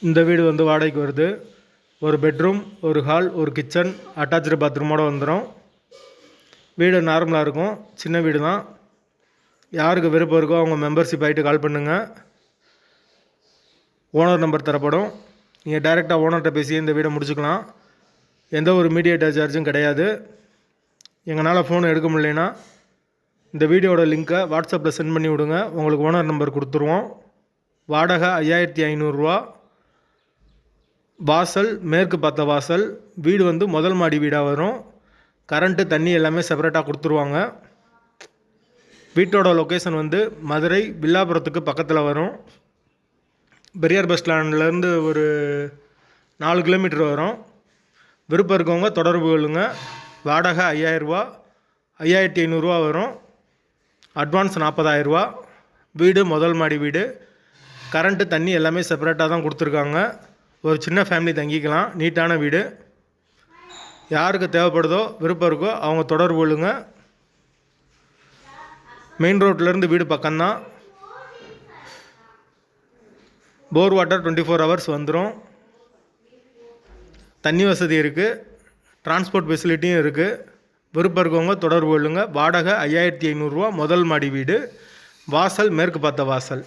இந்த வீடு வந்து வாடகைக்கு வருது. ஒரு பெட்ரூம், ஒரு ஹால், ஒரு கிச்சன், அட்டாச்சு பாத்ரூமோடு வந்துடும். வீடு நார்மலாக இருக்கும், சின்ன வீடு தான். யாருக்கு விருப்பம் இருக்கோ அவங்க மெம்பர்ஷிப் ஆகிட்டு கால் பண்ணுங்கள். ஓனர் நம்பர் தரப்படும். நீங்கள் டைரெக்டாக ஓனர்கிட்ட பேசி இந்த வீடை முடிச்சுக்கலாம். எந்த ஒரு மீடியேட்டர் சார்ஜும் கிடையாது. எங்களால் ஃபோன் எடுக்க முடியலனா இந்த வீடியோட லிங்க்கை வாட்ஸ்அப்பில் சென்ட் பண்ணி விடுங்க. உங்களுக்கு ஓனர் நம்பர் கொடுத்துருவோம். வாடகை 5500 ரூபா. வாசல் மேற்கு பார்த்த வாசல். வீடு வந்து முதல் மாடி வீடாக வரும். கரண்ட்டு தண்ணி எல்லாமே செப்பரேட்டாக கொடுத்துருவாங்க. வீட்டோட லொக்கேஷன் வந்து மதுரை வில்லாபுரத்துக்கு பக்கத்தில் வரும். பெரியார் பஸ் ஸ்டாண்ட்லேருந்து ஒரு 4 கிலோமீட்டர் வரும். விருப்பம் இருக்கவங்க தொடர்பு கொள்ளுங்க. வாடகை 5000 ரூபா, 5500 ரூபா வரும். அட்வான்ஸ் 40,000 ரூபா. வீடு முதல் மாடி வீடு. கரண்ட்டு தண்ணி எல்லாமே செப்பரேட்டாக தான் கொடுத்துருக்காங்க. ஒரு சின்ன ஃபேமிலி தங்கிக்கலாம். நீட்டான வீடு. யாருக்கு தேவைப்படுதோ விருப்பம் இருக்கோ அவங்க தொடர்பு கொள்ளுங்க. மெயின் ரோட்லேருந்து வீடு பக்கம்தான். போர் வாட்டர் 24 ஹவர்ஸ் வந்துடும். தண்ணி வசதி இருக்குது. டிரான்ஸ்போர்ட் ஃபெசிலிட்டியும் இருக்குது. விருப்பம் இருக்கவங்க தொடர்பு கொள்ளுங்க. வாடகை 5500 ரூபா. முதல் மாடி வீடு. வாசல் மேற்கு பார்த்த வாசல்.